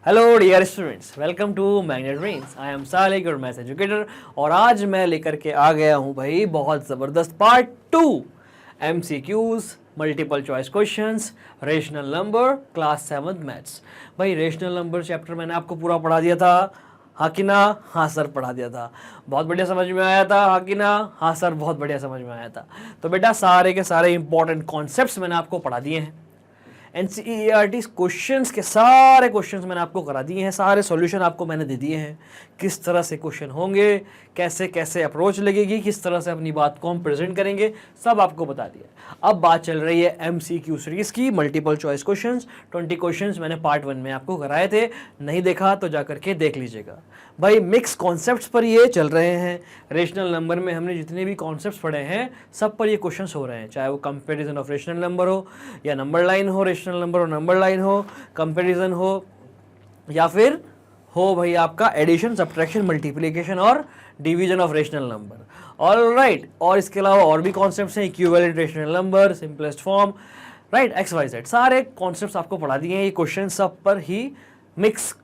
Hello dear students, welcome to magnet brains. I am Salik और maths educator. और आज मैं लेकर के आ गया हूँ भाई बहुत ज़बरदस्त part 2 MCQs, multiple choice questions, rational number, class 7 maths. भाई रेशनल नंबर चैप्टर मैंने आपको पूरा पढ़ा दिया था, हाँ कि ना? हाँ सर, पढ़ा दिया था। बहुत बढ़िया समझ में आया था, हाँ कि ना? हाँ सर, बहुत बढ़िया समझ में आया था। तो बेटा सारे के सारे इंपॉर्टेंट कॉन्सेप्ट्स मैंने आपको पढ़ा दिए हैं। NCERT क्वेश्चंस के सारे क्वेश्चंस मैंने आपको करा दिए हैं, सारे सॉल्यूशन आपको मैंने दे दिए हैं। किस तरह से क्वेश्चन होंगे, कैसे कैसे अप्रोच लगेगी, किस तरह से अपनी बात को हम प्रेजेंट करेंगे, सब आपको बता दिया। अब बात चल रही है MCQ सीरीज की, मल्टीपल चॉइस क्वेश्चंस। 20 क्वेश्चंस मैंने पार्ट 1 में आपको कराए थे, नहीं देखा तो जा करके देख लीजिएगा। भाई मिक्स कॉन्सेप्ट्स पर ये चल रहे हैं। रेशनल नंबर में हमने जितने भी कॉन्सेप्ट्स पढ़े हैं सब पर ये क्वेश्चंस हो रहे हैं, चाहे वो कंपैरिजन ऑफ रेशनल नंबर हो या नंबर लाइन हो, रेशनल नंबर और नंबर लाइन हो, कंपैरिजन हो या फिर हो भाई आपका एडिशन, सब्ट्रैक्शन, मल्टीप्लिकेशन और division of rational number. Alright, और इसके अलावा और भी कॉन्सेप्ट्स हैं, equivalent rational number, simplest form, right, XYZ, सारे कॉन्सेप्ट्स आपको पढ़ा दिए हैं। ये क्वेश्चन सब पर ही, मिक्स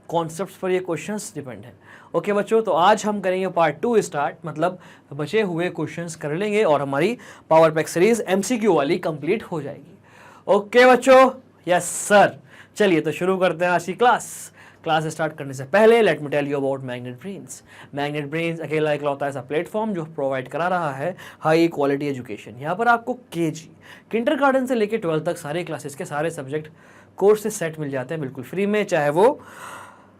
कॉन्सेप्ट्स पर ये क्वेश्चंस डिपेंड है। ओके बच्चों, तो आज हम करेंगे पार्ट 2 स्टार्ट, मतलब बचे हुए क्वेश्चंस कर लेंगे और हमारी पावर पैक सीरीज MCQ वाली कंप्लीट हो जाएगी। ओके बच्चों, यस सर। चलिए तो शुरू करते हैं आज की क्लास स्टार्ट करने से पहले let me tell you about magnet brains. Magnet brains अकेला इकलौता ऐसा प्लेटफॉर्म जो प्रोवाइड करा रहा है हाई क्वालिटी एजुकेशन। यहाँ पर आपको KG, किंडरगार्टन से लेकर 12 तक सारे क्लासेस के सारे सब्जेक्ट कोर्स से सेट मिल जाते हैं बिल्कुल फ्री में, चाहे वो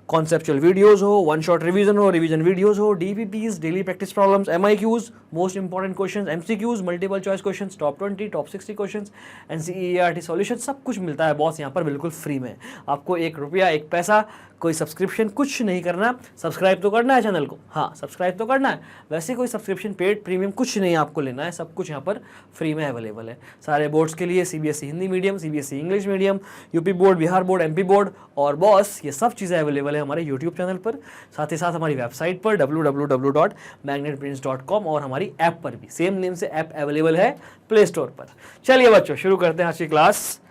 कॉन्सेप्चुअल वीडियोस हो, वन शॉट रिवीजन हो, रिवीजन वीडियोस हो, DPPs, daily practice problems, MIQs, most important questions, MCQs, multiple choice questions, top 20, top 60 questions, NCERT solution, सब कुछ मिलता है बॉस यहाँ पर बिल्कुल फ्री में। आपको 1 रुपया 1 पैसा कोई सब्सक्रिप्शन कुछ नहीं करना। सब्सक्राइब तो करना है चैनल को, हाँ सब्सक्राइब तो करना है, वैसे कोई सब्सक्रिप्शन पेड प्रीमियम कुछ नहीं आपको लेना है, सब कुछ यहाँ पर फ्री में अवेलेबल है। सारे बोर्ड्स के लिए CBSE Hindi medium, CBSE English medium, UP board, Bihar board, MP board और बॉस ये सब चीज़ें अवेलेबल है हमारे यूट्यूब चैनल पर, साथ ही साथ हमारी वेबसाइट पर www.magnetbrains.com और हमारी ऐप पर भी सेम नेम से ऐप अवेलेबल है प्ले स्टोर पर। चलिए बच्चों शुरू करते हैं आज की क्लास।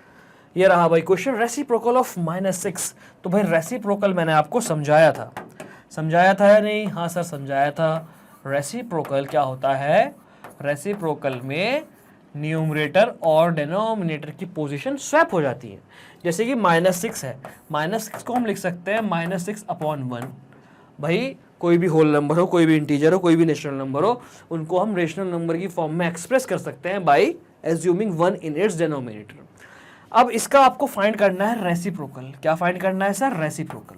ये रहा भाई क्वेश्चन, रेसिप्रोकल ऑफ -6। तो भाई रेसिप्रोकल मैंने आपको समझाया था या नहीं? हाँ सर समझाया था। रेसिप्रोकल क्या होता है? रेसिप्रोकल में न्यूमरेटर और डिनोमिनेटर की पोजीशन स्वैप हो जाती है। जैसे कि -6 है, -6 को हम लिख सकते हैं -6/1। भाई कोई भी होल नंबर हो, कोई भी इंटीजर हो, कोई भी नेचुरल नंबर हो, उनको हम रेशनल नंबर की फॉर्म में एक्सप्रेस कर सकते हैं by assuming 1 in its denominator. अब इसका आपको फाइंड करना है रेसिप्रोकल। क्या फाइंड करना है सर? रेसिप्रोकल।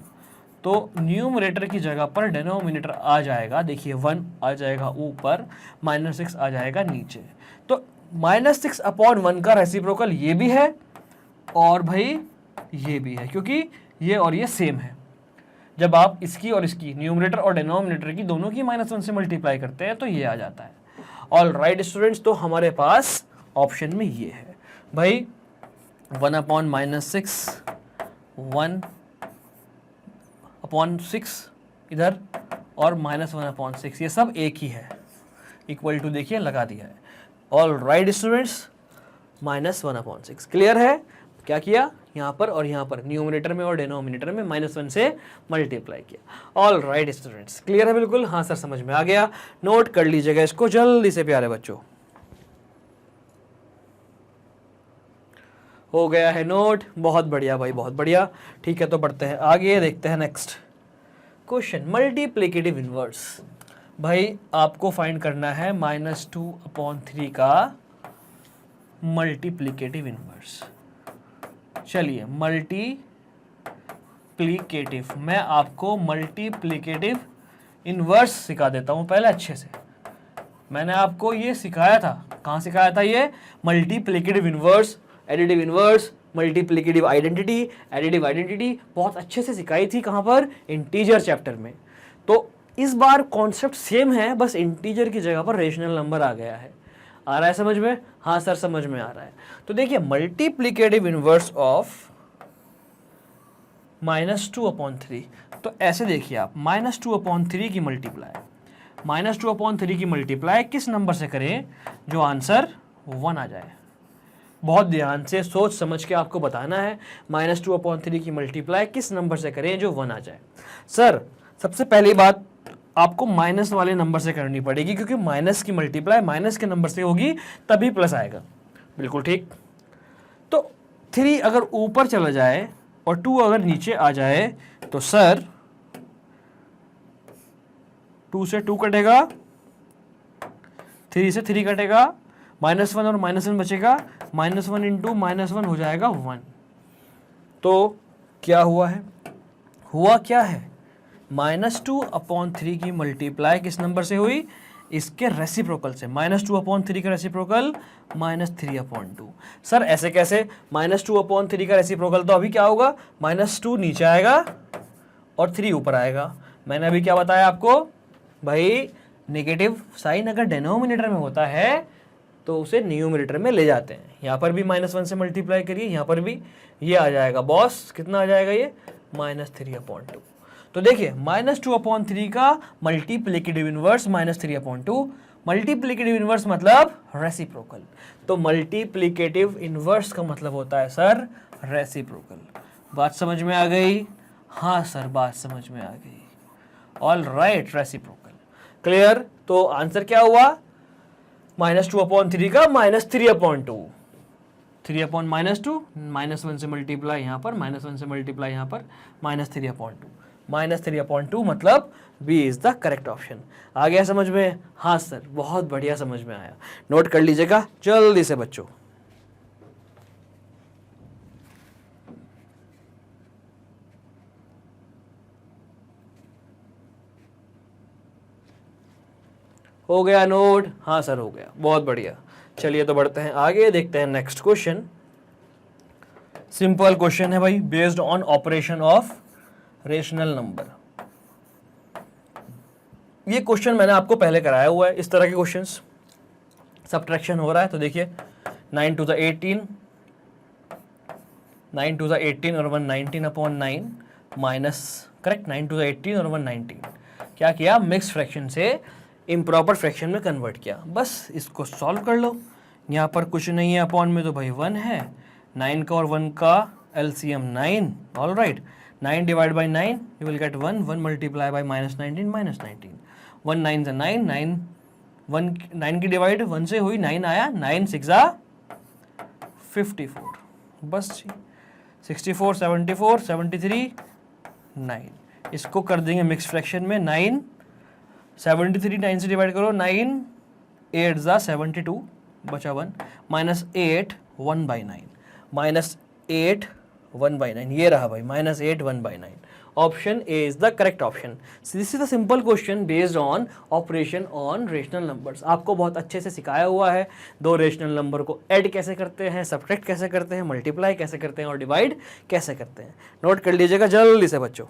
तो न्यूमरेटर की जगह पर डिनोमिनेटर आ जाएगा, देखिए 1 आ जाएगा ऊपर, -6 आ जाएगा नीचे। तो -6/1 का रेसिप्रोकल ये भी है और भाई ये भी है, क्योंकि ये और ये सेम है। जब आप इसकी और इसकी, न्यूमरेटर और डिनोमिनेटर की, दोनों की -1 से मल्टीप्लाई करते हैं तो ये आ जाता है। ऑल राइट स्टूडेंट्स, तो हमारे पास ऑप्शन में ये है भाई 1/-6, 1/6 इधर और -1/6, ये सब एक ही है। इक्वल टू देखिए लगा दिया है। ऑल राइट स्टूडेंट्स, -1/6 क्लियर है? क्या किया यहाँ पर और यहाँ पर, न्यूमरेटर में और डिनोमिनेटर में -1 से मल्टीप्लाई किया। ऑल राइट स्टूडेंट्स, क्लियर है बिल्कुल? हाँ सर समझ में आ गया। नोट कर लीजिएगा इसको जल्दी से प्यारे बच्चों। हो गया है नोट? बहुत बढ़िया भाई, बहुत बढ़िया। ठीक है, तो बढ़ते हैं आगे, देखते हैं नेक्स्ट क्वेश्चन, मल्टीप्लिकेटिव इनवर्स। भाई आपको फाइंड करना है -2/3 का मल्टीप्लिकेटिव इनवर्स। चलिए मल्टीप्लिकेटिव, मैं आपको मल्टीप्लिकेटिव इनवर्स सिखा देता हूं पहले अच्छे से। मैंने आपको ये सिखाया था, कहाँ सिखाया था ये? Multiplicative inverse, additive inverse, multiplicative identity, additive identity बहुत अच्छे से सिखाई थी। कहाँ पर? इंटीजर चैप्टर में। तो इस बार कॉन्सेप्ट सेम है, बस इंटीजर की जगह पर रेशनल नंबर आ गया है। आ रहा है समझ में? हाँ सर समझ में आ रहा है। तो देखिए मल्टीप्लिकेटिव इनवर्स ऑफ -2/3, तो ऐसे देखिए आप, -2/3 की मल्टीप्लाई, -2/3 की मल्टीप्लाई किस नंबर से करें जो आंसर 1 आ जाए? बहुत ध्यान से सोच समझ के आपको बताना है -2/3 की मल्टीप्लाई किस नंबर से करें जो 1 आ जाए। सर सबसे पहली बात आपको माइनस वाले नंबर से करनी पड़ेगी, क्योंकि माइनस की मल्टीप्लाई माइनस के नंबर से होगी तभी प्लस आएगा। बिल्कुल ठीक। तो 3 अगर ऊपर चला जाए और 2 अगर नीचे आ जाए तो सर 2 से 2 कटेगा, 3 से 3 कटेगा, -1 और -1 बचेगा, -1 इंटू -1 हो जाएगा 1। तो क्या हुआ है, हुआ क्या है, -2/3 की मल्टीप्लाई किस नंबर से हुई, इसके रेसिप्रोकल से। -2/3 का रेसिप्रोकल -3/2। सर ऐसे कैसे, -2/3 का रेसिप्रोकल तो अभी क्या होगा, -2 नीचे आएगा और 3 ऊपर आएगा। मैंने अभी क्या बताया आपको भाई, नेगेटिव साइन अगर डिनोमिनेटर में होता है तो उसे न्यूमरेटर में ले जाते हैं। यहाँ पर भी -1 से मल्टीप्लाई करिए, यहाँ पर भी ये आ जाएगा बॉस, कितना आ जाएगा ये, -3/2। तो देखिए -2/3 का मल्टीप्लिकेटिव इनवर्स -3/2, मल्टीप्लिकेटिव इनवर्स मतलब रेसिप्रोकल। तो मल्टीप्लिकेटिव इनवर्स का मतलब होता है सर रेसिप्रोकल। बात समझ में आ गई, हाँ सर बात समझ में आ गई, ऑल राइट, रेसिप्रोकल क्लियर। तो आंसर क्या हुआ, -2/3 का -3/2, 3/-2, -1 से मल्टीप्लाई यहाँ पर, -1 से मल्टीप्लाई यहाँ पर, -3/2, -3/2 मतलब B is the correct option. आ गया समझ में, हाँ सर बहुत बढ़िया समझ में आया, नोट कर लीजिएगा जल्दी से बच्चों। हो गया नोट, हाँ सर हो गया, बहुत बढ़िया। चलिए तो बढ़ते हैं आगे, देखते हैं नेक्स्ट क्वेश्चन। सिंपल क्वेश्चन है भाई, based on operation of rational number. ये क्वेश्चन मैंने आपको पहले कराया हुआ है, इस तरह के क्वेश्चंस। सब्ट्रैक्शन हो रहा है तो देखिए 9 to the 18, 9 to the 18 और 119/9 माइनस, करेक्ट, 9 to the 18 और 119। क्या किया, मिक्स फ्रैक्शन से इम्प्रॉपर फ्रैक्शन में कन्वर्ट किया। बस इसको सॉल्व कर लो, यहाँ पर कुछ नहीं है, अपॉन में तो भाई 1 है, 9 का और 1 का LCM 9, all right, 9 divide by 9 you will gate 1, 1 multiply by -19, 1 9 से 9, 9 की डिवाइड 1 से हुई, 9 आया, 9 6 54, बस जी, 64 74 73 9। इसको कर देंगे मिक्स फ्रैक्शन में, 9 73 9 से डिवाइड करो, 9 8 72 बचा 1, -8 1/9, -8 1/9, ये रहा भाई, -8 1/9। Option A is the correct option. This is the simple question based on operation on rational numbers. आपको बहुत अच्छे से सिखाया हुआ है, दो रेशनल नंबर को ऐड कैसे करते हैं, सब्ट्रैक्ट कैसे करते हैं, मल्टीप्लाई कैसे करते हैं और डिवाइड कैसे करते हैं। नोट कर लीजिएगा जल्दी से बच्चों।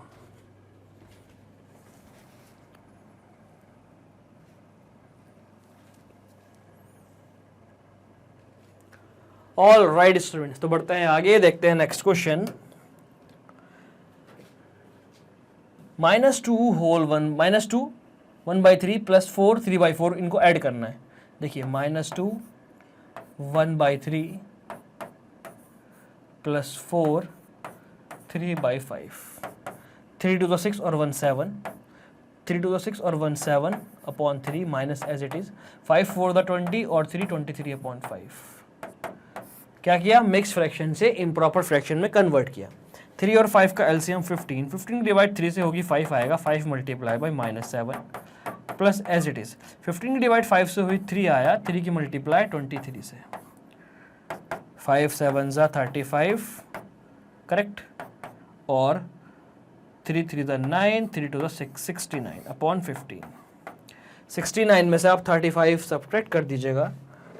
ऑल राइट स्टूडेंट्स, तो बढ़ते हैं आगे, देखते हैं नेक्स्ट क्वेश्चन। -2 होल 1 -2 1/3 +4 3/4, इनको ऐड करना है। देखिए -2 1/3 +4 3/5, 3 to the 6 और 1 7, 3 to the 6 और 1 7/3 minus as it is, 5 4 the 20 और 3 23/5। क्या किया, मिक्स फ्रैक्शन से इम्प्रॉपर फ्रैक्शन में कन्वर्ट किया। 3 और 5 का एलसीएम 15, 15 डिवाइड 3 से होगी 5 आएगा, 5 multiply by -7 plus as it is, 15 divide 5 से हुई 3 आया, 3 की मल्टीप्लाई 23 से, 5 7 35, करेक्ट, और 3 3 9, 3 2 69/15। 69 में से आप 35 सब्ट्रैक्ट कर दीजिएगा,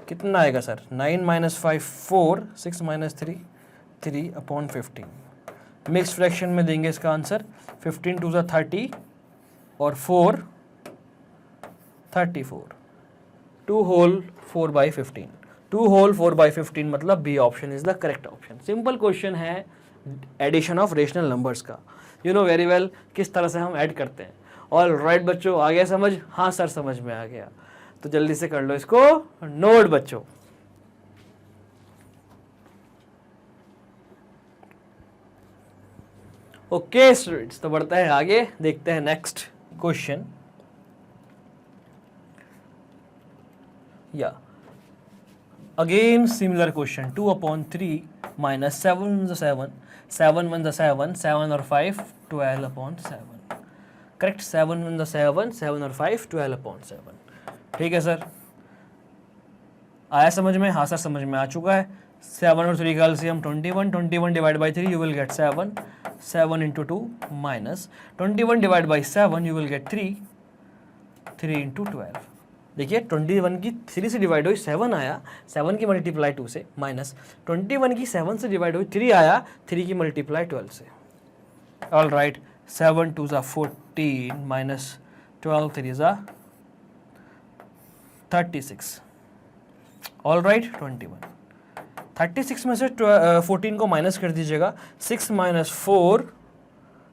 कितना आएगा सर, 9 - 5 4, 6 - 3 3/15। मिक्स फ्रैक्शन में देंगे इसका आंसर, 15 2 30 और 4 34, 2 होल 4/15, 2 होल 4/15 मतलब B option is the correct option. Simple question है एडिशन ऑफ रेशनल नंबर्स का, यू नो वेरी वेल किस तरह से हम ऐड करते हैं। ऑल राइट बच्चों, आ गया समझ, हाँ सर समझ में आ गया, तो जल्दी से कर लो इसको नोट बच्चों। ओके स्टूडेंट्स, तो बढ़ते हैं आगे, देखते हैं नेक्स्ट क्वेश्चन। या अगेन सिमिलर क्वेश्चन, 2/3 minus 7 1 7, 7 1 7, 7 और 5 12/7। करेक्ट, 7 1 7, 7 और 5 12/7। ठीक है सर, आया समझ में? हाँ सर समझ में आ चुका है। 7 और 3 का LCM 21, 21 divide by 3 you will gate 7, 7 into 2 minus 21 divide by 7 you will get 3, 3 into 12। देखिए 21 की 3 से डिवाइड हुई 7 आया, 7 की मल्टीप्लाई 2 से, माइनस 21 की 7 से डिवाइड हुई 3 आया, 3 की मल्टीप्लाई 12 से। ऑल राइट, 7 2 ज़ा 14 माइनस 12 3 ज़ा 36। All right, 21। 36 में से 14 को माइनस कर दीजिएगा, 6 minus 4,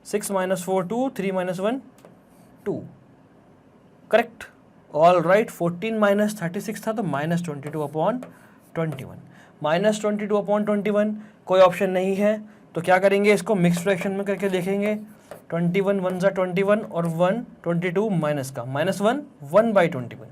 6 minus 4 2, 3 minus 1 2। Correct, all right. 14 minus 36 था तो माइनस 22/21, माइनस 22/21। कोई ऑप्शन नहीं है तो क्या करेंगे, इसको मिक्स फ्रैक्शन में करके देखेंगे। 21 1 ज़ा 21 और 1 22 माइनस का, माइनस 1 1/21,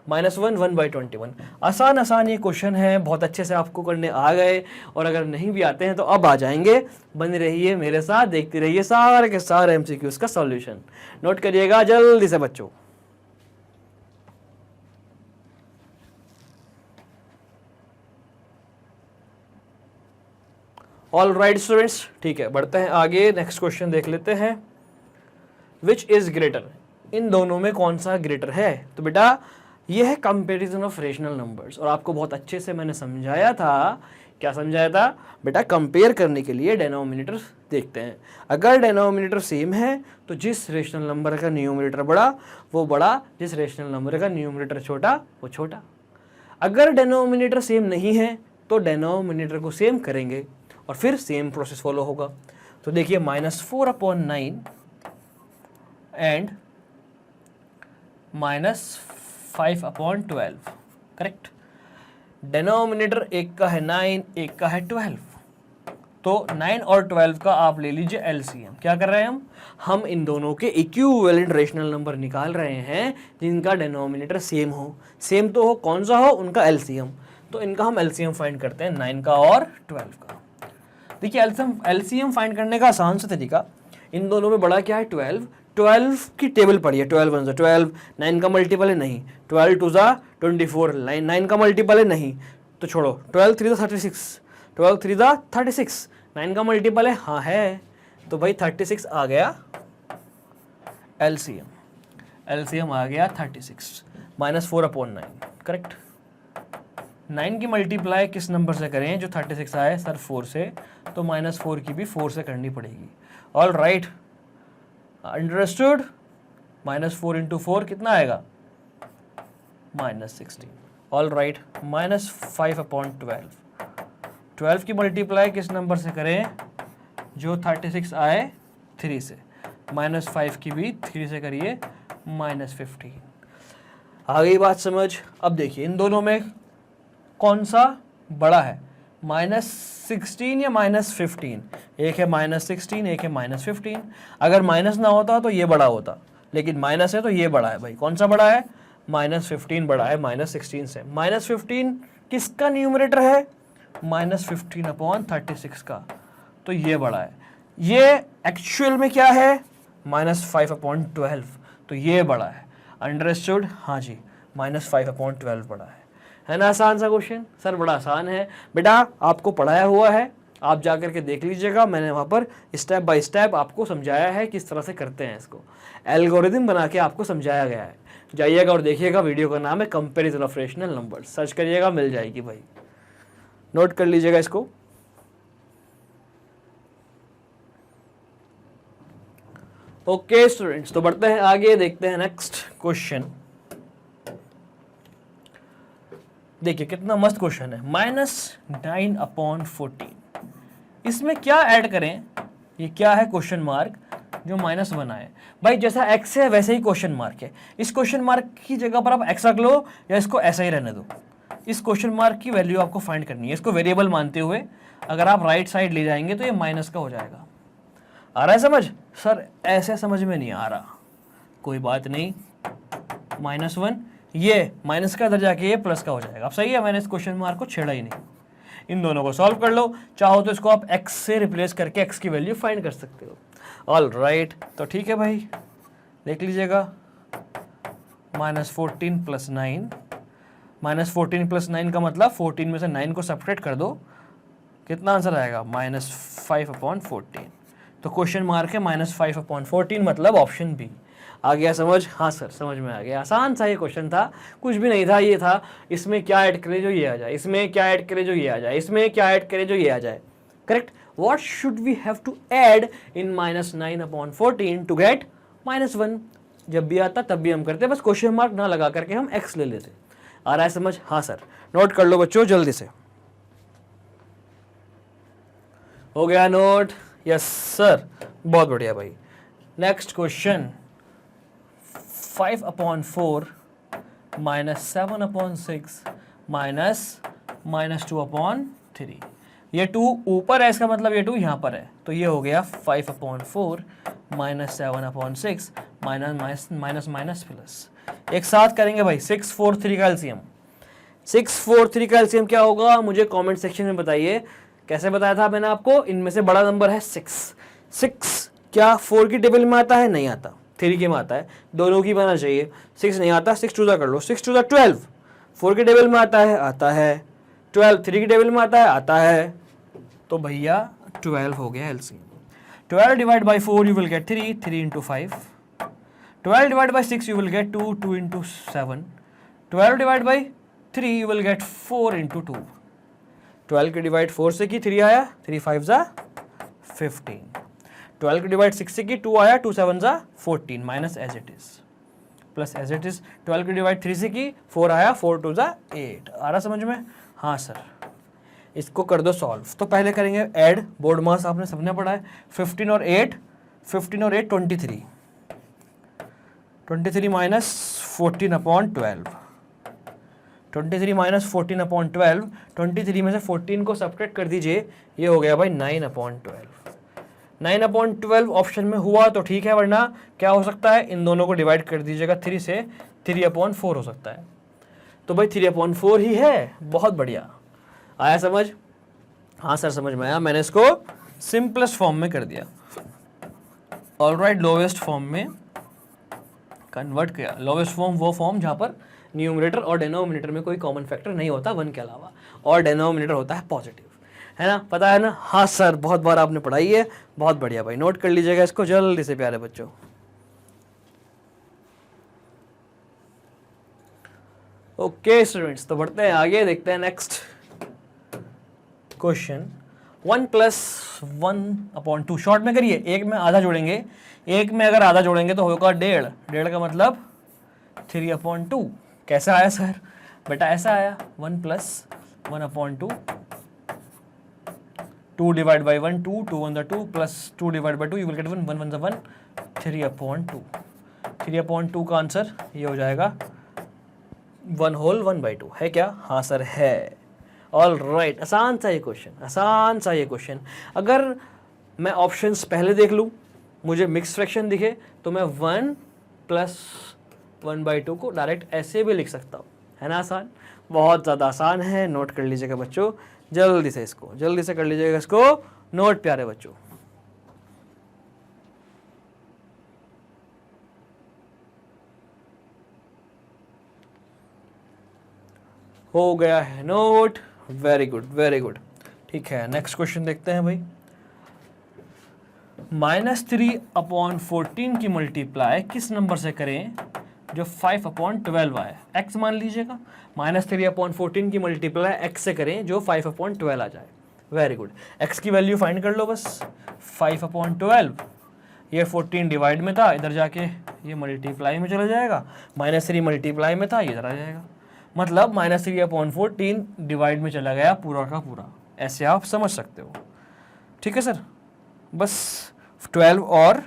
माइनस 1 1/21। आसान ये क्वेश्चन है, बहुत अच्छे से आपको करने आ गए, और अगर नहीं भी आते हैं तो अब आ जाएंगे। बने रहिए मेरे साथ, देखते रहिए सारे के सारे एमसीक्यूज का सॉल्यूशन। नोट करिएगा जल्दी से बच्चों। ऑल राइट स्टूडेंट्स, ठीक है, बढ़ते हैं आगे, नेक्स्ट क्वेश्चन देख लेते हैं। विच इज ग्रेटर, इन दोनों में कौन सा ग्रेटर है? तो बेटा ये है कंपैरिजन ऑफ रेशनल नंबर्स, और आपको बहुत अच्छे से मैंने समझाया था। क्या समझाया था बेटा? कंपेयर करने के लिए डिनोमिनेटर देखते हैं। अगर डिनोमिनेटर सेम है तो जिस रेशनल नंबर का न्यूमरेटर बड़ा वो बड़ा, जिस रेशनल नंबर का न्यूमरेटर छोटा वो छोटा। अगर डिनोमिनेटर सेम नहीं है तो डिनोमिनेटर को सेम करेंगे और फिर सेम प्रोसेस फॉलो होगा। तो देखिए -4/9 एंड -5/12। करेक्ट, डिनोमिनेटर एक का है 9, एक का है 12, तो 9 और 12 का आप ले लीजिए एलसीएम। क्या कर रहे हैं हम इन दोनों के इक्विवेलेंट रेशनल नंबर निकाल रहे हैं जिनका डिनोमिनेटर सेम हो। सेम तो हो, कौन सा हो? उनका एलसीएम। तो इनका हम एलसीएम फाइंड करते हैं, 9 का और 12 का। देखिए एलसीएम फाइंड करने का आसान सा तरीका, इन दोनों में बड़ा क्या है? 12। 12 की टेबल पढ़िए, 12 1 12, 9 का मल्टीपल है नहीं, 12 2 24, 9 का मल्टीपल है नहीं, तो छोड़ो। 12 3 36, 12 3 36, 9 का मल्टीपल है, हाँ है, तो भाई 36 आ गया एलसीएम। एलसीएम आ गया 36 -4/9। करेक्ट, 9 की मल्टीप्लाई किस नंबर से करें जो 36 आए? सर 4 से, तो -4 की भी 4 से करनी पड़ेगी। All right, understood. -4 इंटू 4 कितना आएगा? -16। All right, -5/12। 12 की मल्टीप्लाई किस नंबर से करें जो 36 आए? 3 से। -5 की भी 3 से करिए, -15। आ गई बात समझ? अब देखिए इन दोनों में कौन सा बड़ा है, -16 या -15? एक है -16, एक है -15। अगर माइनस ना होता तो ये बड़ा होता, लेकिन माइनस है तो ये बड़ा है। भाई कौन सा बड़ा है? -15 बड़ा है -16 से। -15 किसका न्यूमरेटर है? -15/36 का, तो ये बड़ा है। ये एक्चुअल में क्या है? -5/12, तो ये बड़ा है। अंडरस्टूड? हाँ जी, -5/12 बड़ा है ना? आसान सा क्वेश्चन सर, बड़ा आसान है बेटा, आपको पढ़ाया हुआ है, आप जा करके देख लीजिएगा। मैंने वहाँ पर स्टेप बाय स्टेप आपको समझाया है किस तरह से करते हैं इसको, एल्गोरिदम बना के आपको समझाया गया है। जाइएगा और देखिएगा, वीडियो का नाम है comparison of rational number, search करिएगा मिल जाएगी भाई, नोट कर लीजिएगा इसको। ओके स्टूडेंट्स, तो बढ़ते हैं आगे, देखते हैं नेक्स्ट क्वेश्चन। देखिए कितना मस्त क्वेश्चन है, -9/14। इसमें क्या ऐड करें? ये क्या है? क्वेश्चन मार्क जो -1 आए। भाई जैसा x है वैसे ही क्वेश्चन मार्क है। इस क्वेश्चन मार्क की जगह पर आप x रख लो या इसको ऐसा ही रहने दो। इस क्वेश्चन मार्क की वैल्यू आपको फाइंड करनी है, इसको वेरिएबल मानते हुए। अगर आप राइट साइड ले जाएंगे तो ये माइनस का हो जाएगा। आ रहा है समझ? सर ऐसे समझ में नहीं आ रहा, कोई बात नहीं, -1 ये माइनस का इधर जाके ये प्लस का हो जाएगा। अब सही है, मैंने इस क्वेश्चन मार्क को छेड़ा ही नहीं। इन दोनों को सॉल्व कर लो, चाहो तो इसको आप x से रिप्लेस करके x की वैल्यू फाइंड कर सकते हो। ऑल राइट, तो ठीक है भाई, देख लीजिएगा, -14 + 9, -14 + 9 का मतलब 14 में से 9 को सब्ट्रैक्ट कर दो, कितना आंसर आएगा? -5/14। तो क्वेश्चन मार्क है -5/14, मतलब ऑप्शन बी। आ गया समझ? हाँ सर समझ में आ गया, आसान सा ये क्वेश्चन था, कुछ भी नहीं था, ये था इसमें क्या ऐड करें जो ये आ जाए, इसमें क्या ऐड करें जो ये आ जाए, इसमें क्या ऐड करें जो ये आ जाए। Correct? What should we have to add in -9/14 to get -1? जब भी आता तब भी हम करते, बस क्वेश्चन मार्क ना लगा करके हम x ले लेते। आ रहा है समझ? हाँ सर, नोट कर लो बच्चों जल्दी से। हो गया नोट? यस सर, बहुत बढ़िया भाई। Next question, 5/4 -7/6 -2/3। ये 2 ऊपर है, इसका मतलब ये 2 यहाँ पर है, तो ये हो गया 5/4 -7/6 माइनस प्लस। एक साथ करेंगे भाई, 6 4 3 का एलसीएम। 6 4 3 का एलसीएम क्या होगा मुझे कमेंट सेक्शन में बताइए। कैसे बताया था मैंने आपको? इनमें से बड़ा नंबर है 6। 6 क्या 4 की टेबल में आता है? नहीं आता, 3 के में आता है, दोनों की बना चाहिए। 6 नहीं आता, 6 2 कर लो, 6 2 12। 4 की टेबल में आता है? आता है। 12 3 की टेबल में आता है? आता है। तो भैया 12 हो गया LCM. 12 divide by 4 you will get 3, 3 into 5। 12 divide by 6 you will gate 2, 2 into 7। 12 divide by 3 you will get 4 into 2। 12 की डिवाइड 4 से की 3 आया, 3 5 ज़ा 15। 12 की डिवाइड 6 से की 2 आया, 2 7 ज़ा 14 minus as it is plus as it is. 12 की डिवाइड 3 से की 4 आया, 4 2 ज़ा 8। आ रहा समझ में? हाँ सर, इसको कर दो सॉल्व। तो पहले करेंगे ऐड, बोर्ड मास आपने सबने पढ़ा है, 15 और 8 23। 23 माइनस 14/12, 23 माइनस 14/12, 23 में से 14 को सब्ट्रैक्ट कर दीजिए, ये हो गया भाई 9/12। 9/12 ऑप्शन में हुआ तो ठीक है, वरना क्या हो सकता है? इन दोनों को डिवाइड कर दीजिएगा 3 से, 3/4 हो सकता है। तो भाई 3/4 ही है। बहुत बढ़िया, आया समझ? हाँ सर समझ में आया, मैंने इसको सिंपलेस्ट फॉर्म में कर दिया। ऑलराइट, लोवेस्ट फॉर्म में कन्वर्ट किया। लोवेस्ट फॉर्म वो फॉर्म जहाँ पर न्यूमरेटर और डिनोमिनेटर में कोई कॉमन फैक्टर नहीं होता 1 के अलावा, और डिनोमिनेटर होता है पॉजिटिव, है ना? पता है ना? हाँ सर, बहुत बार आपने पढ़ाई है, बहुत बढ़िया भाई, नोट कर लीजिएगा इसको जल्दी से प्यारे बच्चों। ओके स्टूडेंट्स, तो बढ़ते हैं आगे, देखते हैं नेक्स्ट क्वेश्चन। 1 + 1/2 शॉर्ट में करिए, एक में आधा जोड़ेंगे, एक में अगर आधा जोड़ेंगे तो होगा 1.5, 1.5 का मतलब 3/2। कैसा आया सर? बेटा ऐसा आया, 1 + 1/2, 2 divide by 1 2, 2 1 2 plus 2 divide by 2 you will gate 1, 1 1 1, 3/2। 3/2 का आंसर ये हो जाएगा 1/1/2, है क्या? हाँ सर है। ऑल राइट, आसान सा ये क्वेश्चन, आसान सा ये क्वेश्चन। अगर मैं ऑप्शंस पहले देख लूँ, मुझे मिक्स फ्रैक्शन दिखे, तो मैं 1 + 1/2 को डायरेक्ट ऐसे भी लिख सकता हूँ, है ना? आसान, बहुत ज़्यादा आसान है। नोट कर लीजिएगा बच्चों जल्दी से, इसको जल्दी से कर लीजिएगा इसको नोट प्यारे बच्चों। हो गया है note, very good very good. ठीक है, नेक्स्ट क्वेश्चन देखते हैं भाई। -3/14 की मल्टीप्लाई किस नंबर से करें जो 5/12 आए? x मान लीजिएगा, -3/14 की मल्टीप्लाई x से करें जो 5/12 आ जाए। वेरी गुड, x की वैल्यू फाइंड कर लो बस। 5/12, ये 14 डिवाइड में था, इधर जाके ये मल्टीप्लाई में चला जाएगा, -3 मल्टीप्लाई में था, ये इधर आ जाएगा, मतलब -3/14 डिवाइड में चला गया पूरा का पूरा। ऐसे आप समझ सकते हो, ठीक है सर? बस 12 और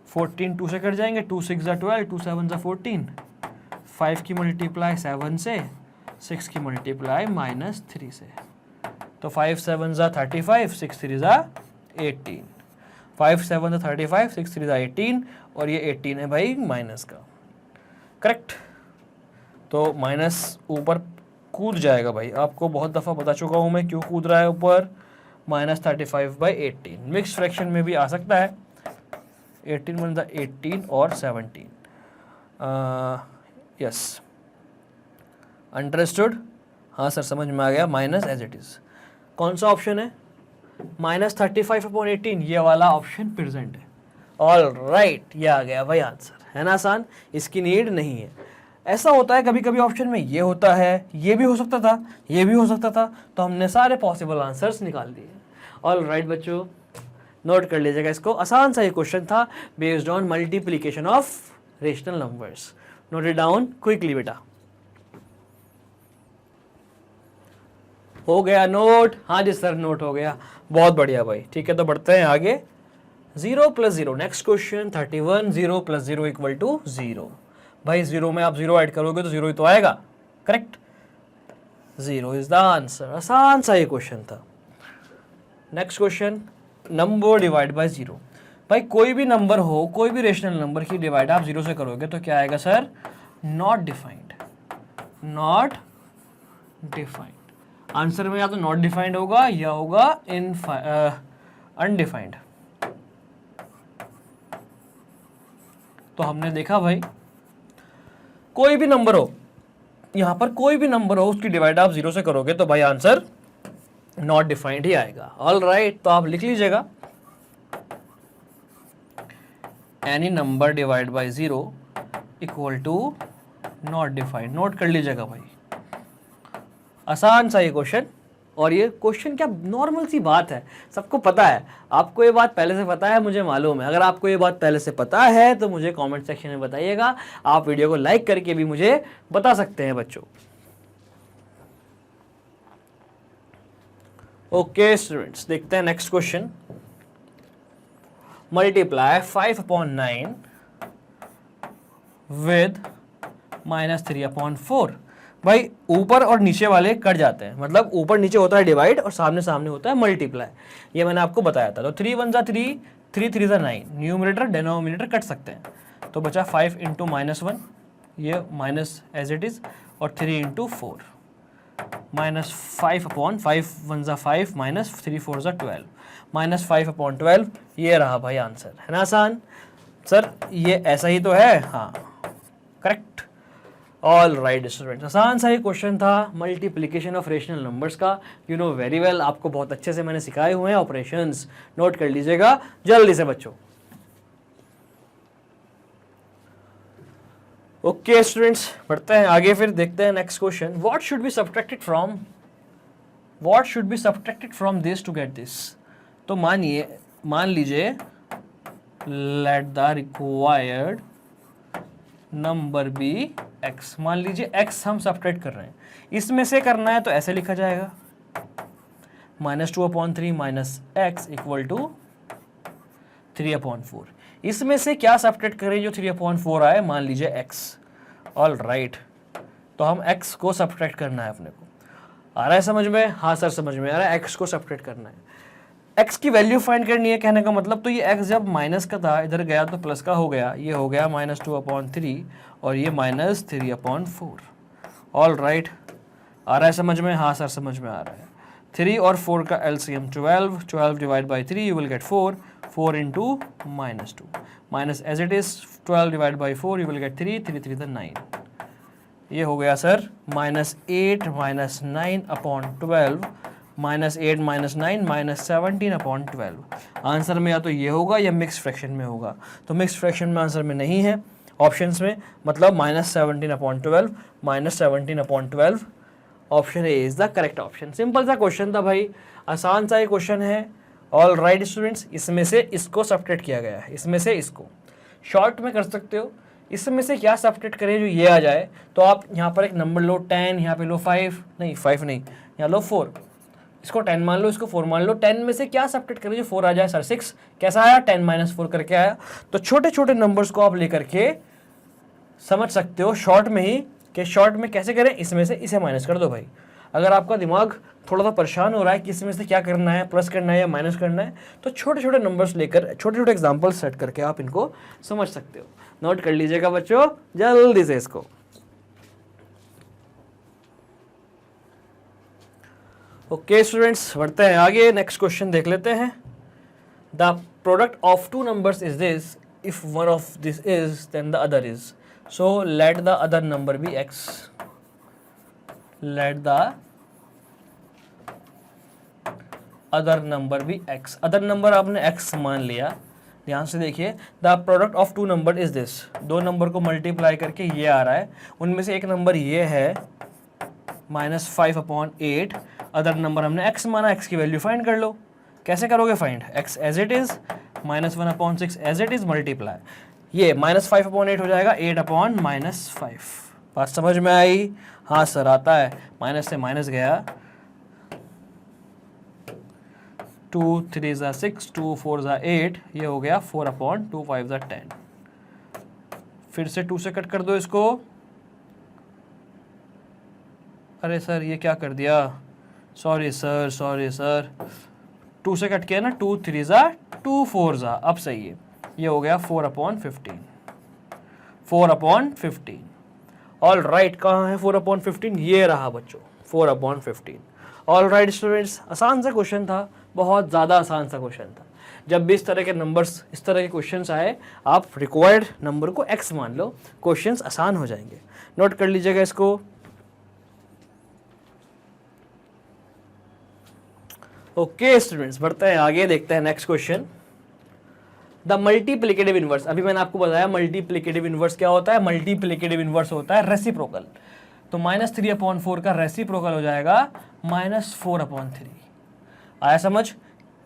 14 2 से कट जाएंगे, 2 6 ज़ा 12, 2 7 ज़ा 14, 5 की मल्टीप्लाई 7 से, 6 की मल्टीप्लाई -3 से, तो 5 7 ज़ा 35, 6 3 ज़ा 18, 5 7 35, 6 3 18 और ये 18 है भाई माइनस का, करेक्ट। तो माइनस ऊपर कूद जाएगा भाई, आपको बहुत दफ़ा बता चुका हूँ मैं क्यों कूद रहा है ऊपर। -35/18 मिक्स फ्रैक्शन में भी आ सकता है, 18 वन 18 और 17। Yes, understood. हाँ सर समझ में आ गया, माइनस एज इट इज़। कौन सा ऑप्शन है? -35/18, ये वाला ऑप्शन प्रेजेंट है। ऑल राइट, ये आ गया भाई आंसर, है ना आसान, इसकी नीड नहीं है। ऐसा होता है कभी कभी ऑप्शन में ये होता है, ये भी हो सकता था, ये भी हो सकता था, तो हमने सारे पॉसिबल आंसर्स निकाल दिए। ऑल राइट बच्चों, नोट कर लीजिएगा इसको, आसान सा ये क्वेश्चन था based on multiplication of rational numbers. Note it down quickly बेटा। हो गया नोट? हाँ जी सर नोट हो गया, बहुत बढ़िया भाई। ठीक है, तो बढ़ते हैं आगे। 0 + 0, नेक्स्ट क्वेश्चन 31, 0 + 0 = 0। भाई 0 में आप 0 ऐड करोगे तो 0 ही तो आएगा, करेक्ट। 0 is the answer. आसान सा ये क्वेश्चन था। Next question, number divide by 0। भाई कोई भी नंबर हो, कोई भी रेशनल नंबर की डिवाइड आप 0 से करोगे तो क्या आएगा sir? Not defined. Not defined answer में या तो नॉट डिफाइंड होगा या होगा अनडिफाइंड। तो हमने देखा भाई कोई भी नंबर हो, यहां पर कोई भी नंबर हो, उसकी डिवाइड आप 0 से करोगे तो भाई आंसर नॉट डिफाइंड ही आएगा। ऑल राइट, तो आप लिख लीजिएगा any number divide by 0 = not defined. Note कर लीजिएगा भाई, आसान सा ये क्वेश्चन। और ये क्वेश्चन क्या नॉर्मल सी बात है, सबको पता है। आपको ये बात पहले से पता है, मुझे मालूम है। अगर आपको ये बात पहले से पता है तो मुझे कमेंट सेक्शन में बताइएगा, आप वीडियो को लाइक करके भी मुझे बता सकते हैं बच्चों। ओके स्टूडेंट्स, देखते हैं नेक्स्ट क्वेश्चन। Multiply 5/9 with -3/4। भाई ऊपर और नीचे वाले कट जाते हैं, मतलब ऊपर नीचे होता है डिवाइड और सामने सामने होता है मल्टीप्लाई। ये मैंने आपको बताया था। तो 3 1 = 3, 3 3 = 9, न्यूमरेटर डिनोमिनेटर कट सकते हैं। तो बचा 5 × -1, ये माइनस एज इट इज, और 3 × 4 -5/5 1 = 5 -3 4 = 12 -5/12। ये रहा भाई आंसर, है ना आसान? सर ये ऐसा ही तो है, हाँ करेक्ट। ऑल राइट स्टूडेंट्स, आसान सा ही क्वेश्चन था मल्टीप्लिकेशन ऑफ रेशनल नंबर्स का। यू नो वेरी वेल, आपको बहुत अच्छे से मैंने सिखाए हुए हैं ऑपरेशंस, नोट कर लीजिएगा जल्दी से बच्चों। ओके स्टूडेंट्स, बढ़ते हैं आगे, फिर देखते हैं next question. What should be subtracted from this to get this. तो मान लीजिए let the required number be x। मान लीजिए x हम सब्ट्रैक्ट कर रहे हैं, इसमें से करना है तो ऐसे लिखा जाएगा -2/3 - x = 3/4। इसमें से क्या सब्ट्रैक्ट करें जो 3/4 आए? मान लीजिए x। ऑल राइट, तो हम x को सब्ट्रैक्ट करना है अपने को। आ रहा है समझ में? हाँ सर समझ में आ रहा है, x को सब्ट्रैक्ट करना है, x की वैल्यू फाइंड करनी है। कहने का मतलब तो ये x जब माइनस का था, इधर गया तो प्लस का हो गया, ये हो गया -2/3 और ये -3/4। ऑल राइट, आ रहा है समझ में? हाँ सर समझ में आ रहा है। 3 और 4 का LCM 12, 12 divide by 3 you will get 4, 4 × -2 minus as it is 12 divide by 4 you will get 3, 3 3 = 9। ये हो गया सर -8 - 9/12 -8 - 9 -17/12। आंसर में या तो ये होगा या मिक्स फ्रैक्शन में होगा। तो मिक्स फ्रैक्शन में आंसर में नहीं है ऑप्शंस में, मतलब -17/12 -17/12 option A is the correct option. Simple सा क्वेश्चन था भाई, आसान सा ये क्वेश्चन है। ऑल राइट स्टूडेंट्स, इसमें से इसको सब्ट्रैक्ट किया गया है, इसमें से इसको शॉर्ट में कर सकते हो। इसमें से क्या सब्ट्रैक्ट करें जो ये आ जाए, तो आप यहाँ पर एक नंबर लो 10, यहाँ पे लो 5 नहीं, यहाँ लो 4, इसको 10 मान लो, इसको 4 मान लो। 10 में से क्या सब्ट्रैक्ट करें जो 4 आ जाए? सर 6 कैसा आया? 10 - 4 करके आया। तो छोटे छोटे नंबर्स को आप लेकर के समझ सकते हो शॉर्ट में ही, कि शॉर्ट में कैसे करें, इसमें से इसे माइनस कर दो भाई। अगर आपका दिमाग थोड़ा सा परेशान हो रहा है कि इसमें से क्या करना है, प्लस करना है या माइनस करना है, तो छोटे छोटे नंबर्स लेकर छोटे छोटे एग्जाम्पल सेट करके आप इनको समझ सकते हो। नोट कर लीजिएगा बच्चों जल्दी से इसको। ओके स्टूडेंट्स, बढ़ते हैं आगे, नेक्स्ट क्वेश्चन देख लेते हैं। The product of two numbers is this, if one of this is then the other is, so let the other number be x. Let the other number be x. Other number आपने x मान लिया, ध्यान से देखिए। The product of two number is this, दो number को multiply करके ये आ रहा है, उनमें से एक नंबर ये है -5/8। अदर नंबर हमने एक्स माना, एक्स की वैल्यू फाइंड कर लो। कैसे करोगे find? X as it is, -1/6 as it is, multiply, ये -5/8 हो जाएगा 8/-5। बात समझ में आई? हाँ सर आता है, माइनस से माइनस गया, 2 3 ज़ा 6, 2 4 ज़ा 8, ये हो गया 4/2, 5 ज़ा 10। फिर से 2 से कट कर दो इसको। अरे सर ये क्या कर दिया, सॉरी सर, 2 से कट किया ना, 2 3 ज़ा 2 4 ज़ा, अब सही है, ये हो गया 4/15। 4/15। ऑल राइट, कहाँ है 4/15? ये रहा बच्चों 4/15। ऑल राइट स्टूडेंट्स, आसान सा क्वेश्चन था, बहुत ज़्यादा आसान सा क्वेश्चन था। जब भी इस तरह के नंबर्स, इस तरह के क्वेश्चंस आए, आप रिक्वायर्ड नंबर को x मान लो, क्वेश्चंस आसान हो जाएंगे। नोट कर लीजिएगा इसको। ओके स्टूडेंट्स, बढ़ते हैं आगे, देखते हैं next question. The multiplicative inverse. अभी मैंने आपको बताया मल्टीप्लिकेटिव इनवर्स क्या होता है। मल्टीप्लिकेटिव इनवर्स होता है रेसिप्रोकल। तो -3/4 का रेसिप्रोकल हो जाएगा -4/3। आया समझ?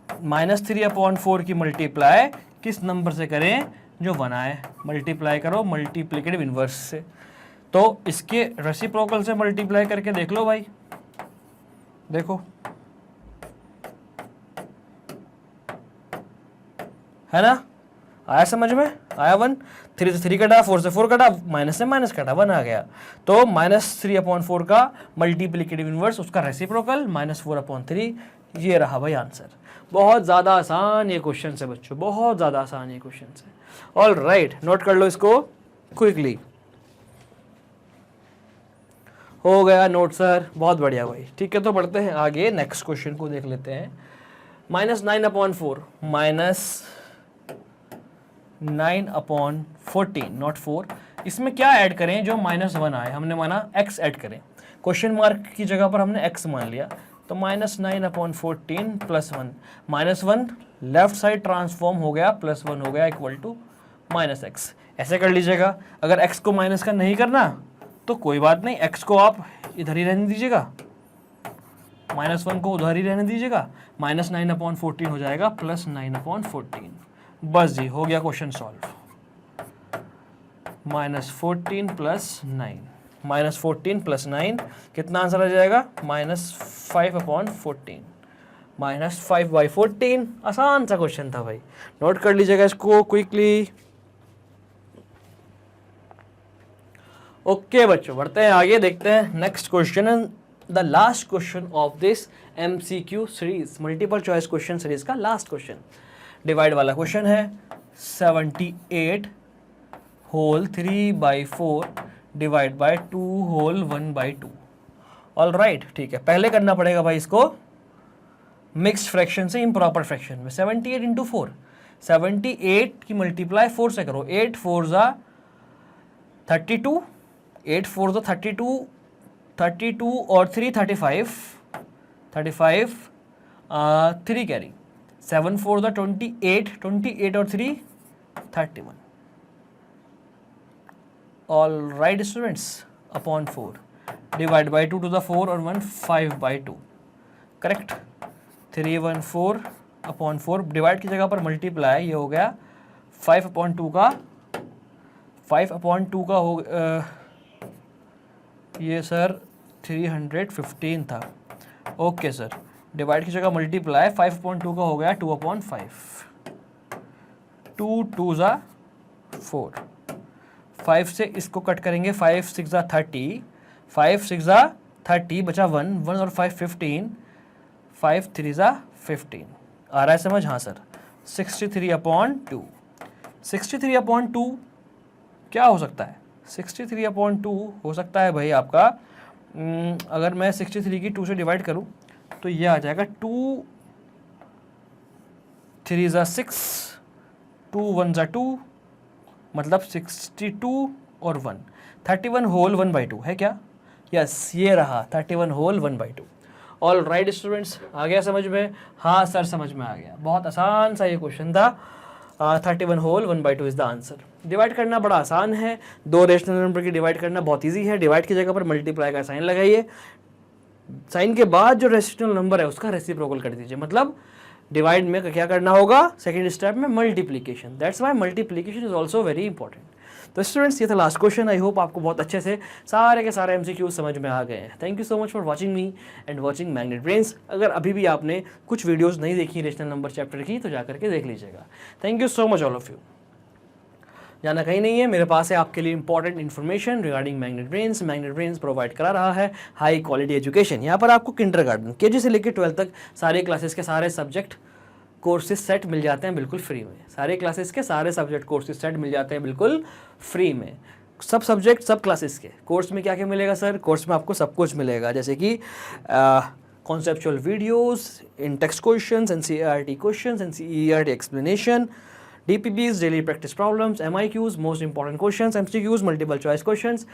-3/4 की मल्टीप्लाई किस नंबर से करें? जो 1 आए, मल्टीप्लाई करो मल्टीप्लिकेटिव इनवर्स से। तो इसके रेसिप्रोकल से मल्टीप्लाई करके देख लो भाई, देखो है ना, आया समझ में? आया 1, 3 से 3 कटा, 4 से 4 कटा, माइनस से माइनस कटा, 1 आ गया। तो -3/4 का मल्टीप्लिकेटिव इनवर्स, उसका रेसिप्रोकल -4/3, ये रहा भाई आंसर। बहुत ज़्यादा आसान ये क्वेश्चन है बच्चों, बहुत ज़्यादा आसान ये क्वेश्चन है। ऑल राइट, नोट कर लो इसको क्विकली। हो गया नोट सर, बहुत बढ़िया भाई। ठीक है, तो बढ़ते हैं आगे, नेक्स्ट क्वेश्चन को देख लेते हैं। -9/4, -9/14, नॉट 4। इसमें क्या ऐड करें? जो -1 आए, हमने माना x ऐड करें, क्वेश्चन मार्क की जगह पर हमने x मान लिया, तो -9/14 +1, -1 लेफ्ट साइड ट्रांसफॉर्म हो गया, +1 हो गया इक्वल टू -x। ऐसे कर लीजिएगा। अगर x को माइनस का नहीं करना तो कोई बात नहीं, x को आप इधर ही रहने दीजिएगा, -1 को उधर ही रहने दीजिएगा, -9/14 हो जाएगा +9/14। बस जी, हो गया क्वेश्चन सॉल्व। -14 + 9, -14 + 9 कितना आंसर आ जाएगा? -5/14, -5/14। आसान सा क्वेश्चन था भाई, नोट कर लीजिएगा इसको क्विकली। ओके बच्चों, बढ़ते हैं आगे, देखते हैं next question, the last question of this MCQ series, multiple choice question series का लास्ट क्वेश्चन, डिवाइड वाला क्वेश्चन है। 78 whole 3/4 divide by 2 whole 1/2। All right, ठीक है, पहले करना पड़ेगा भाई इसको मिक्स्ड फ्रैक्शन से इम्प्रॉपर फ्रैक्शन में। 78 × 4, 78 की मल्टीप्लाई 4 से करो, 8 4 ज़ा 32, 8 4 ज़ा 32, 32 और 3 35, 3 कैरी, 7 4 ज़ा 28, 28 और 3 31। All right students, upon 4 divide by 2 to the 4 और 1 5/2, करेक्ट। 314/4 डिवाइड की जगह पर मल्टीप्लाई, ये हो गया 5/2 का, 5/2 का हो ये सर 315 था। ओके सर, डिवाइड की जगह मल्टीप्लाई, 5/2 का हो गया 2/5, 2 2 ज़ा 4, 5 से इसको कट करेंगे, 5 6 ज़ा 30, 5 6 ज़ा 30 बचा 1, 1 और 5 15, 5 3 ज़ा 15। आ रहा है समझ? हाँ सर। 63/2, 63/2 क्या हो सकता है? 63/2 हो सकता है भाई आपका, अगर मैं 63 की 2 से डिवाइड करूं तो ये आ जाएगा 2 3 ज़ा 6, 2 1 ज़ा 2, मतलब 62 और 1, 31 होल 1/2 है क्या? यस, ये रहा 31 होल 1/2। ऑल राइट स्टूडेंट्स, आ गया समझ में? हाँ सर समझ में आ गया, बहुत आसान सा ये क्वेश्चन था। 31 whole 1/2 is the answer. Divide करना बड़ा आसान है, दो रेशनल नंबर की डिवाइड करना बहुत ईजी है। डिवाइड की जगह पर मल्टीप्लाई का साइन लगाइए, साइन के बाद जो रेशनल नंबर है उसका रेसिप्रोकल कर दीजिए। मतलब डिवाइड में क्या करना होगा? सेकेंड स्टेप में multiplication. That's why multiplication is also very important. तो स्टूडेंट्स ये था लास्ट क्वेश्चन। आई होप आपको बहुत अच्छे से सारे के सारे MCQ समझ में आ गए हैं। Thank you so much for watching me and watching magnet brains. अगर अभी भी आपने कुछ वीडियोस नहीं देखी रेशनल नंबर चैप्टर की तो जाकर के देख लीजिएगा। Thank you so much all of you. जाना कहीं नहीं है, मेरे पास है आपके लिए important information regarding magnet brains. Magnet brains provide करा रहा है हाई क्वालिटी एजुकेशन। यहाँ पर आपको किंडरगार्टन KG से लेकर 12 तक सारे क्लासेस के सारे सब्जेक्ट कोर्सेज सेट मिल जाते हैं बिल्कुल फ्री में। सारे क्लासेस के सारे सब्जेक्ट कोर्सेज सेट मिल जाते हैं बिल्कुल फ्री में। सब सब्जेक्ट सब क्लासेस के कोर्स में क्या क्या मिलेगा सर? कोर्स में आपको सब कुछ मिलेगा, जैसे कि conceptual videos, in text questions, NCERT questions, NCERT explanation, DPBs, daily practice problems, MIQs, most important questions, MCQs, multiple choice questions,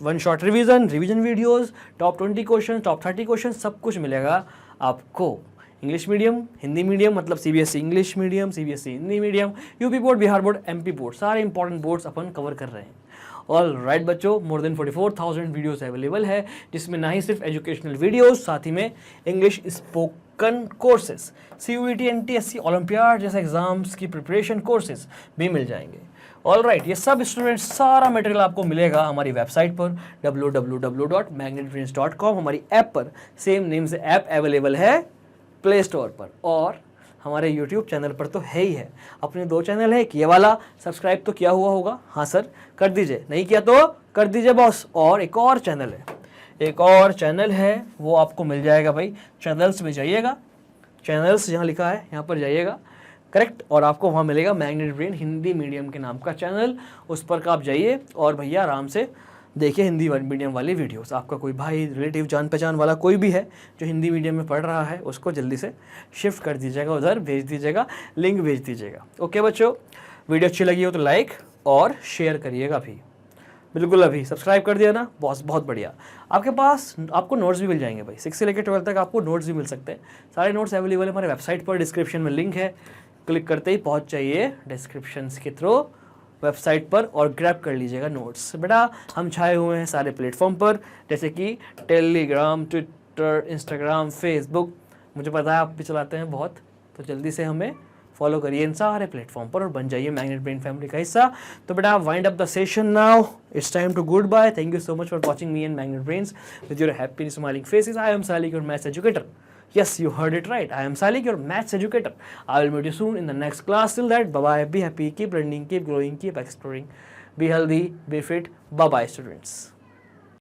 one shot revision, revision videos, top 20 questions, top 30 questions, सब कुछ मिलेगा आपको। इंग्लिश मीडियम, हिंदी मीडियम, मतलब CBSE English medium, CBSE Hindi medium, UP board, Bihar board, MP board, सारे important boards अपन cover कर रहे हैं। All right बच्चों, मोर देन 44,000 वीडियोस अवेलेबल है, जिसमें ना ही सिर्फ एजुकेशनल वीडियोस, साथ ही में English spoken courses, CUET NTSC olympiad जैसे एग्जाम्स की प्रिपरेशन कोर्सेज भी मिल जाएंगे। ऑल राइट, ये सब स्टूडेंट्स सारा मटेरियल आपको मिलेगा हमारी वेबसाइट पर www.magnetbrains.com। हमारी ऐप पर सेम नेम से ऐप अवेलेबल है प्ले स्टोर पर, और हमारे YouTube चैनल पर तो है ही है। अपने 2 चैनल है, ये वाला सब्सक्राइब तो किया हुआ होगा? हाँ सर कर दीजिए, नहीं किया तो कर दीजिए बॉस। और एक और चैनल है, एक और चैनल है, वो आपको मिल जाएगा भाई। चैनल्स में जाइएगा, चैनल्स जहाँ लिखा है यहाँ पर जाइएगा, करेक्ट, और आपको वहाँ मिलेगा मैग्नेट ब्रेन हिंदी मीडियम के नाम का चैनल। उस पर का आप जाइए और भैया आराम से देखिए हिंदी मीडियम वाली वीडियोस। आपका कोई भाई, रिलेटिव, जान पहचान वाला कोई भी है जो हिंदी मीडियम में पढ़ रहा है, उसको जल्दी से शिफ्ट कर दीजिएगा, उधर भेज दीजिएगा, लिंक भेज दीजिएगा। ओके बच्चों, वीडियो अच्छी लगी हो तो लाइक और शेयर करिएगा अभी, बिल्कुल अभी। सब्सक्राइब कर दिया ना बॉस, बहुत बढ़िया। आपके पास आपको नोट्स भी मिल जाएंगे भाई, 6 से लेकर 12 तक आपको नोट्स भी मिल सकते हैं। सारे नोट्स अवेलेबल है हमारे वेबसाइट पर, डिस्क्रिप्शन में लिंक है, क्लिक करते ही पहुँच जाइए डिस्क्रिप्शन के थ्रू वेबसाइट पर और ग्रैब कर लीजिएगा नोट्स। बेटा हम छाए हुए हैं सारे प्लेटफॉर्म पर, जैसे कि टेलीग्राम, ट्विटर, इंस्टाग्राम, फेसबुक। मुझे पता है आप भी चलाते हैं बहुत, तो जल्दी से हमें फॉलो करिए इन सारे प्लेटफॉर्म पर और बन जाइए मैग्नेट ब्रेन फैमिली का हिस्सा। तो बेटा wind up the session now, it's time to good bye. Thank you so much for watching me and magnet brains with your happy smiling faces. I am Salik, your maths educator. Yes, you heard it right. I am Salik, your maths educator. I will meet you soon in the next class. Till that, bye-bye. Be happy, keep learning, keep growing, keep exploring. Be healthy, be fit. Bye-bye, students.